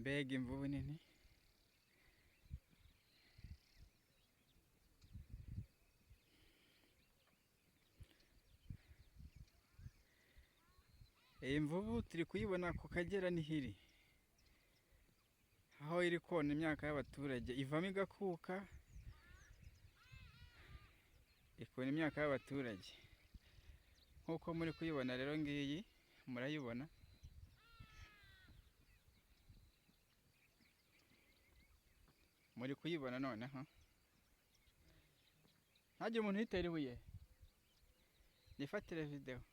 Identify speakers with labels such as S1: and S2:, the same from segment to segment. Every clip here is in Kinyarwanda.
S1: Mbega imvubu nini. Iyi mvubu turi kuyibona ku Kagera niho iri, aho iri kona imyaka y'abaturage, ivamo igakuka ikona imyaka y'abaturage. Nk'uko muri kuyibona rero, ngiyi murayibona. Muri kuyibona noneho, ntagire umuntu uyitera ibuye, nifatire videwo.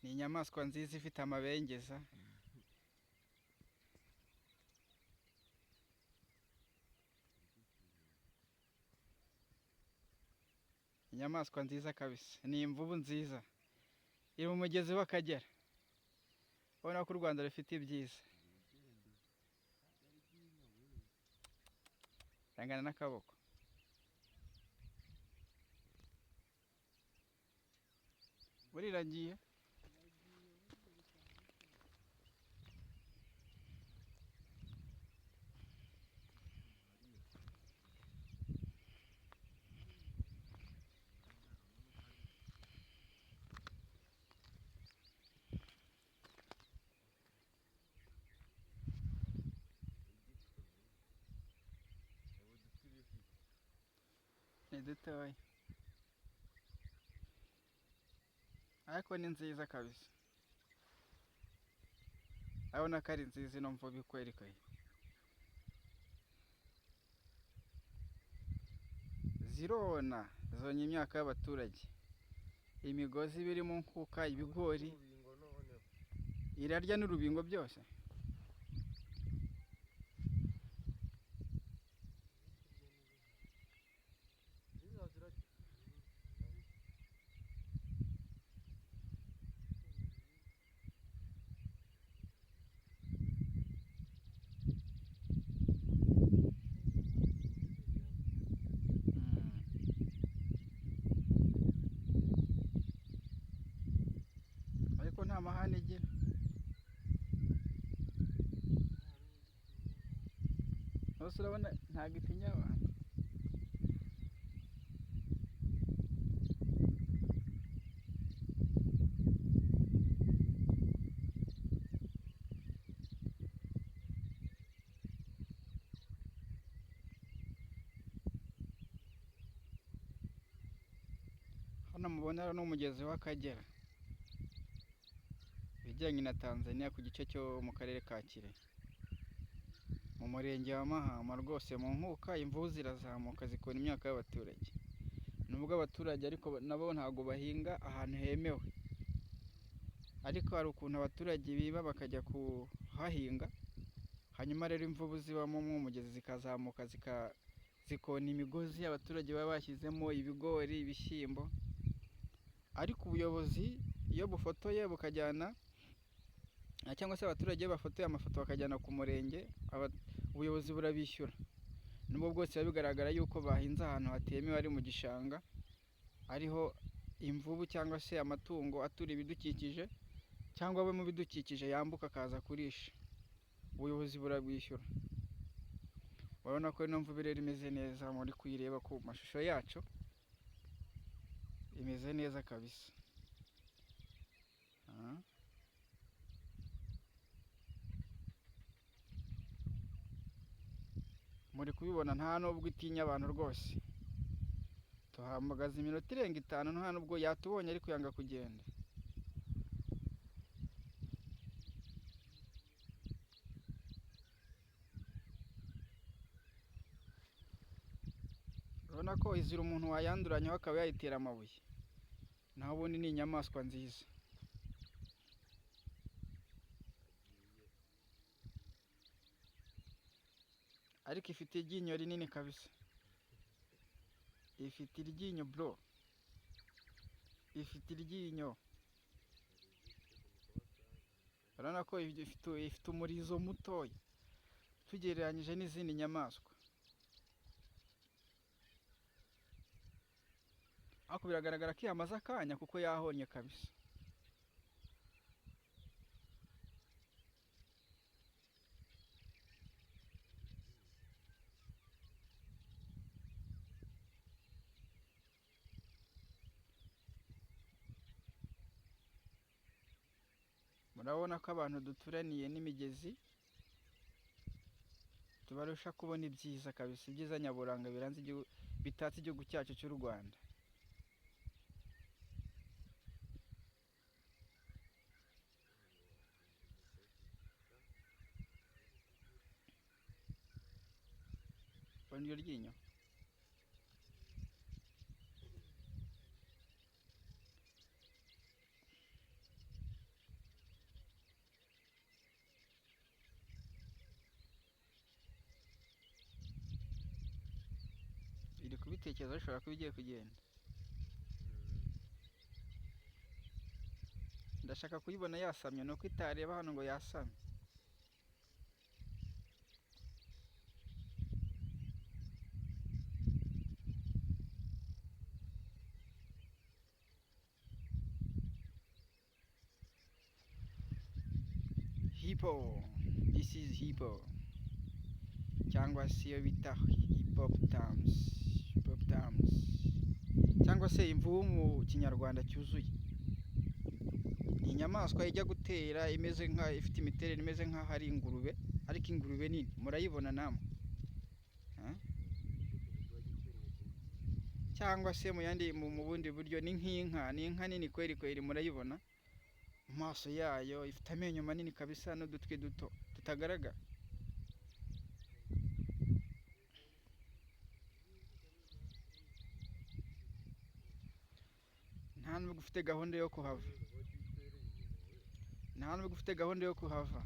S1: Ni inyamaswa nziza ifite amabengeza. Inyamaswa nziza kabisa, ni imvubu nziza iri mu mugezi w'Akagera. Ubona ko u Rwanda rufite ibyiza. Rangana n'akaboko. Buriragiye. Ni dutoya ariko ni nziza kabisa. Urabona ko ari nziza ino mvubu ikwerekaye. Zirona, zonye imyaka y'abaturage. Imigozi biri mu nkuka, ibigori, irarya n'urubingo byose. Ariko nta mahane igira. Hose urabona ntabwo itinya abantu. Hano mubona ni umugezi w'Akagera, ibijyanye na Tanzania, ku gice cyo mu karere ka Kirehe, mu murenge wa Mahama. Rwose mu nkuka imvubu zirazamuka zikona imyaka y'abaturage. Nubwo abaturage ariko nabo ntabwo bahinga ahantu hemewe, ariko hari ukuntu abaturage biba bakajya kuhahinga, hanyuma rero imvubu zibamo umugezi zikazamuka zikona imigozi abaturage baba bashyizemo ibigori, ibishyimbo. Ariko ubuyobozi iyo bufotoye bukajyana, cyangwa se abaturage bafotoye amafoto bakajyana ku murenge, ubuyobozi burabishyura. Nubwo bwose biba bigaragara yuko bahinze ahantu hatemewe ari mu gishanga, ariho imvubu cyangwa se amatungo atura ibidukikije, cyangwa abo mu bidukikije yambuka akaza kurisha, ubuyobozi burabwishyura. Urabona ko ino mvubu rero imeze neza, muri kuyireba ku mashusho yacu, imeze neza kabisa. Muri kubibona nta nubwo itinya abantu rwose. Tuhamagaze iminota irenga 5, nta nubwo yatubonye ariko yanga kugenda. Urabona ko izira umuntu wayanduranyaho akaba yayitera amabuye. Naho ubundi ni inyamaswa nziza. Ariko ifite iryinyo rinini kabisa. Ifite iryinyo bro. Ifite iryinyo. Urabona ko ifite umurizo mutoya tugereranyije n'izindi nyamaswa. Ariko biragaragara ko yamaze akanya kuko yahonye kabisa. urabona ko abantu duturaniye n'imigezi tubarusha kubona ibyiza kabisa, ibyiza nyaburanga bitatse igihugu cyacu cy'u Rwanda. Ubona iryo ryinyo iri kubitekereza, bishobora kuba igiye kugenda. Ndashaka kuyibona yasamye, nuko itareba hano ngo yasamye. Hippo, this is hippo, cyangwa se iyo bita hippopotamus, cyangwa se imvubu mu kinyarwanda cyuzuye. Ni inyamaswa ijya gutera ifite imiterere imeze nk'aho ari ingurube, ariko ingurube nini, murayibona namwe. Cyangwa se mu bundi buryo ni nk'inka, ni inka nini kweri, murayibona. Mu maso yayo ifite amenyo manini kabisa n'udutwi duto tutagaragara. Nta nubwo ufite gahunda yo kuhava.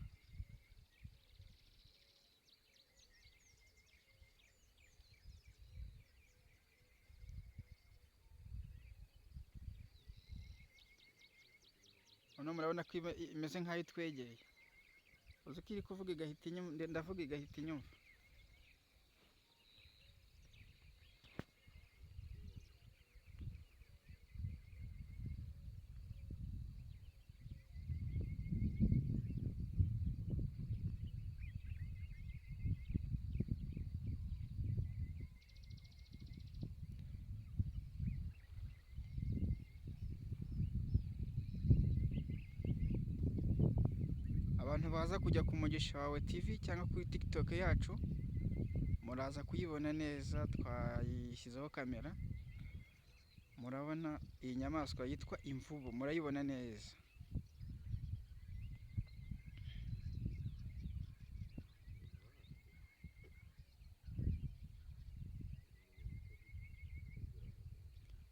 S1: Hano murabona ko imeze nk'aho itwegereye. Uzi ko iri kuvuga igahita inyumva, ndavuga igahita inyumva. Abantu baza kujya ku Mugisha wawe TV cyangwa kuri TikTok yacu, muraza kuyibona neza, twayishyizeho kamera. Murabona iyi nyamaswa yitwa imvubu, murayibona neza.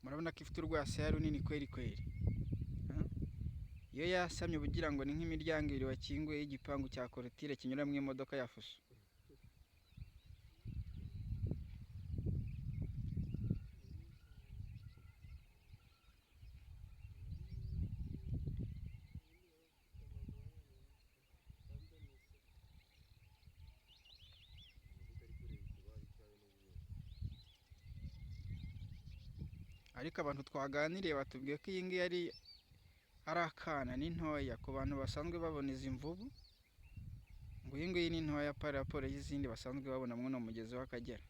S1: Murabona ko ifite urwasaya runini kweri. Iyo yasamye ugira ngo ni nk'imiryango ibiri wakinguye y'igipangu cya korotire kinyuramo imodoka ya fuso. Ariko abantu twaganiriye batubwiye ko iyi ngiyi ari akana, ni ntoya ku bantu basanzwe babona izi mvubu, ngo iyi ngiyi ni ntoya paraporo y'izindi basanzwe babona muri uno mugezi w'Akagera.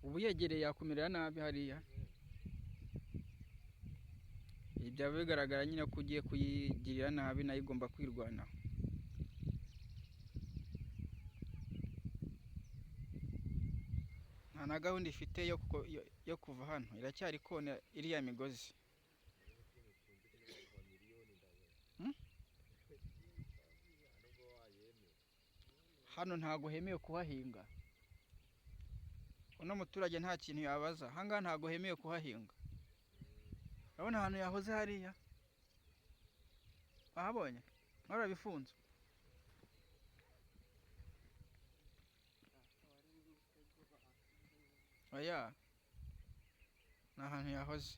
S1: Ubu yegereye yakumerera nabi hariya. Byaba bigaragara nyine ko ugiye kuyigirira nabi, nayo igomba kwirwanaho. Nta na gahunda ifite yo kuva hano, iracyari kona iriya migozi. Hano ntago hemewe kuhahinga. Uno muturage nta kintu yabaza, ahangaha ntago hemewe kuhahinga. Urabona ahantu yahoze hariya, wahabonye warabifunze. Oya, ni ahantu yahoze.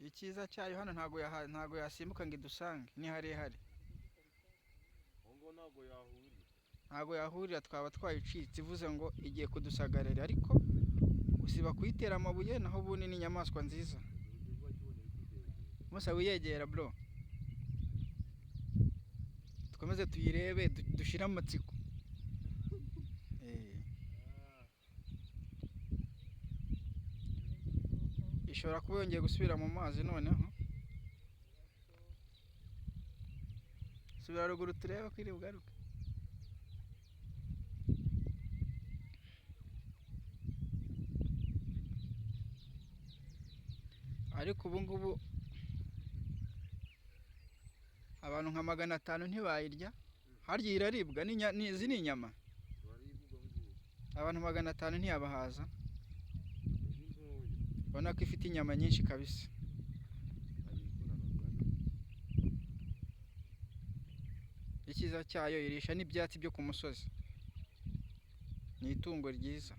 S1: Icyiza cyayo hano ntago yasimbuka ngo idusange, ni harehare.
S2: Ngo ntago yahurira.
S1: ntabwo yahurira twaba twayicitse ivuze ngo igiye kudusagarira, ariko usiba kuyitera amabuye naho ubundi ni inyamaswa nziza. Musa wiyegera bro, dukomeze tuyirebe dushire amatsiko. Ishobora kuba yongeye gusubira mu mazi noneho. Subira ruguru turebe ko iri bugaruke. Ariko ubu ngubu abantu nka 500 ntibayirya. Harya iraribwa, izi ni inyama. Abantu 500 ntiyabahaza. Ubona ko ifite inyama nyinshi kabisa. Ikiza cyayo irisha n'ibyatsi byo ku musozi. Ni itungo ryiza.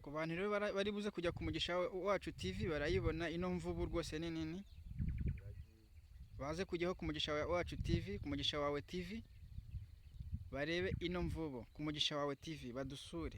S1: Ku bantu rero bari buze kujya ku Mugisha Wacu TV barayibona ino mvubu rwose ni nini. Baze kujyaho ku Mugisha Wacu TV, ku Mugisha Wawe TV barebe ino mvubu ku Mugisha Wawe TV, badusure.